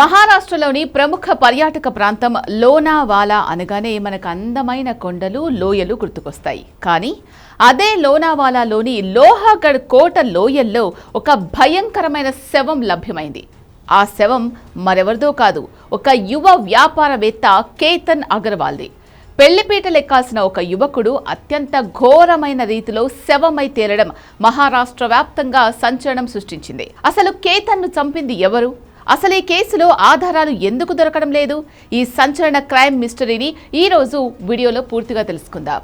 మహారాష్ట్రలోని ప్రముఖ పర్యాటక ప్రాంతం లోనావాలా అనగానే మనకు అందమైన కొండలు లోయలు గుర్తుకొస్తాయి. కానీ అదే లోనావాలాలోని లోహగఢ్ కోట లోయల్లో ఒక భయంకరమైన శవం లభ్యమైంది. ఆ శవం మరెవరిదో కాదు, ఒక యువ వ్యాపారవేత్త కేతన్ అగర్వాల్ది. పెళ్లిపీటలెక్కాల్సిన ఒక యువకుడు అత్యంత ఘోరమైన రీతిలో శవమై తేలడం మహారాష్ట్ర వ్యాప్తంగా సంచలనం సృష్టించింది. అసలు కేతన్ను చంపింది ఎవరు? అసలు ఈ కేసులో ఆధారాలు ఎందుకు దొరకడం లేదు? ఈ సంచలన క్రైమ్ మిస్టరీని ఈ రోజు వీడియోలో పూర్తిగా తెలుసుకుందాం.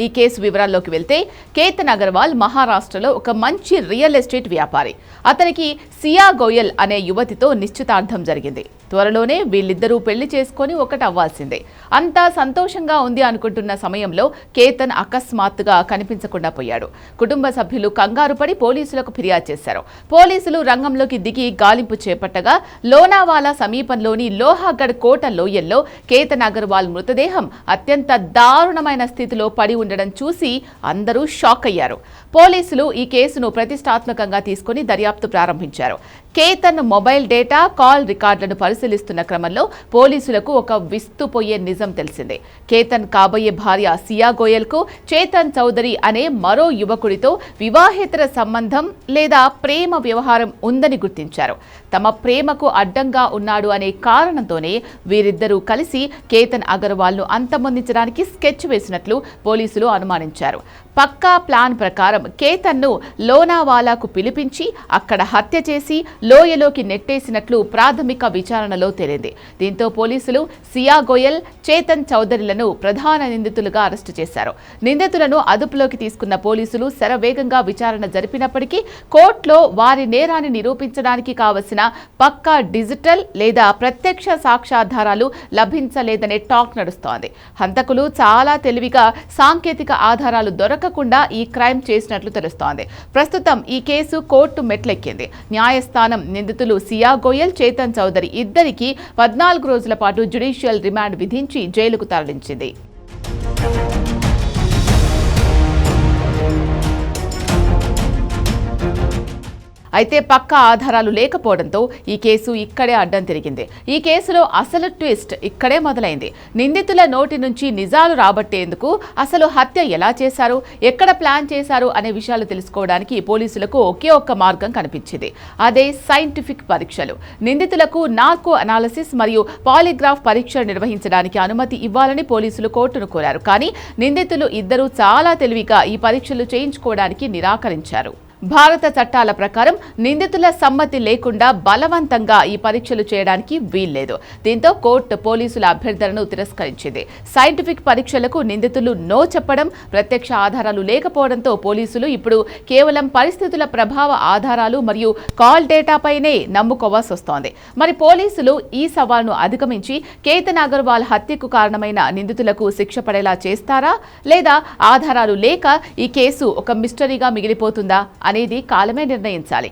ఈ కేసు వివరాల్లోకి వెళ్తే, కేతన్ అగర్వాల్ మహారాష్ట్రలో ఒక మంచి రియల్ ఎస్టేట్ వ్యాపారి. అతనికి సియా గోయల్ అనే యువతితో నిశ్చితార్థం జరిగింది. త్వరలోనే వీళ్ళిద్దరూ పెళ్లి చేసుకొని ఒకటవ్వాల్సిందే. అంతా సంతోషంగా ఉంది అనుకుంటున్న సమయంలో కేతన్ అకస్మాత్తుగా కనిపించకుండా పోయాడు. కుటుంబ సభ్యులు కంగారు పడి పోలీసులకు ఫిర్యాదు చేశారు. పోలీసులు రంగంలోకి దిగి గాలింపు చేపట్టగా లోనావాలా సమీపంలోని లోహగఢ్ కోట లోయల్లో కేతన్ అగర్వాల్ మృతదేహం అత్యంత దారుణమైన స్థితిలో పడి ఉండడం చూసి అందరూ షాక్ అయ్యారు. పోలీసులు ఈ కేసును ప్రతిష్టాత్మకంగా తీసుకుని దర్యాప్తు ప్రారంభించారు. కేతన్ మొబైల్ డేటా, కాల్ రికార్డులను పరిశీలిస్తున్న క్రమంలో పోలీసులకు ఒక విస్తుపోయే నిజం తెలిసిందే. కేతన్ కాబోయే భార్య సియా గోయల్కు చేతన్ చౌదరి అనే మరో యువకుడితో వివాహేతర సంబంధం లేదా ప్రేమ వ్యవహారం ఉందని గుర్తించారు. తమ ప్రేమకు అడ్డంగా ఉన్నాడు అనే కారణంతోనే వీరిద్దరూ కలిసి కేతన్ అగర్వాల్ను అంతమొందించడానికి స్కెచ్ వేసినట్లు పోలీసులు అనుమానించారు. పక్కా ప్లాన్ ప్రకారం కేతన్ను లోనావాలాకు పిలిపించి అక్కడ హత్య చేసి లోయలోకి నెట్టేసినట్లు ప్రాథమిక విచారణలో తేలింది. దీంతో పోలీసులు సియా గోయల్, చేతన్ చౌదరిలను ప్రధాన నిందితులుగా అరెస్టు చేశారు. నిందితులను అదుపులోకి తీసుకున్న పోలీసులు శరవేగంగా విచారణ జరిపినప్పటికీ కోర్టులో వారి నేరాన్ని నిరూపించడానికి కావలసిన పక్కా డిజిటల్ లేదా ప్రత్యక్ష సాక్ష్యాధారాలు లభించలేదనే టాక్ నడుస్తోంది. హంతకులు చాలా తెలివిగా సాంకేతిక ఆధారాలు దొరకకుండా ఈ క్రైమ్ చేసినట్లు తెలుస్తోంది. ప్రస్తుతం ఈ కేసు కోర్టు మెట్లెక్కింది. న్యాయస్థానం నిందితులు సియా గోయల్, చేతన్ చౌదరి ఇద్దరికి 14 రోజుల పాటు జ్యుడిషియల్ రిమాండ్ విధించి జైలుకు తరలించింది. అయితే పక్కా ఆధారాలు లేకపోవడంతో ఈ కేసు ఇక్కడే అడ్డం తిరిగింది. ఈ కేసులో అసలు ట్విస్ట్ ఇక్కడే మొదలైంది. నిందితుల నోటి నుంచి నిజాలు రాబట్టేందుకు అసలు హత్య ఎలా చేశారు, ఎక్కడ ప్లాన్ చేశారు అనే విషయాలు తెలుసుకోవడానికి పోలీసులకు ఒకే ఒక్క మార్గం కనిపించింది. అదే సైంటిఫిక్ పరీక్షలు. నిందితులకు నార్కో అనాలిసిస్ మరియు పాలిగ్రాఫ్ పరీక్షలు నిర్వహించడానికి అనుమతి ఇవ్వాలని పోలీసులు కోర్టును కోరారు. కానీ నిందితులు ఇద్దరూ చాలా తెలివిగా ఈ పరీక్షలు చేయించుకోవడానికి నిరాకరించారు. భారత చట్టాల ప్రకారం నిందితుల సమ్మతి లేకుండా బలవంతంగా ఈ పరీక్షలు చేయడానికి వీల్లేదు. దీంతో కోర్టు పోలీసుల అభ్యర్థనను తిరస్కరించింది. సైంటిఫిక్ పరీక్షలకు నిందితులు నో చెప్పడం, ప్రత్యక్ష ఆధారాలు లేకపోవడంతో పోలీసులు ఇప్పుడు కేవలం పరిస్థితుల ప్రభావ ఆధారాలు మరియు కాల్ డేటాపైనే నమ్ముకోవాల్సి వస్తోంది. మరి పోలీసులు ఈ సవాల్ను అధిగమించి కేతన్ అగర్వాల్ హత్యకు కారణమైన నిందితులకు శిక్ష పడేలా చేస్తారా, లేదా ఆధారాలు లేక ఈ కేసు ఒక మిస్టరీగా మిగిలిపోతుందా అనేది కాలమే నిర్ణయించాలి.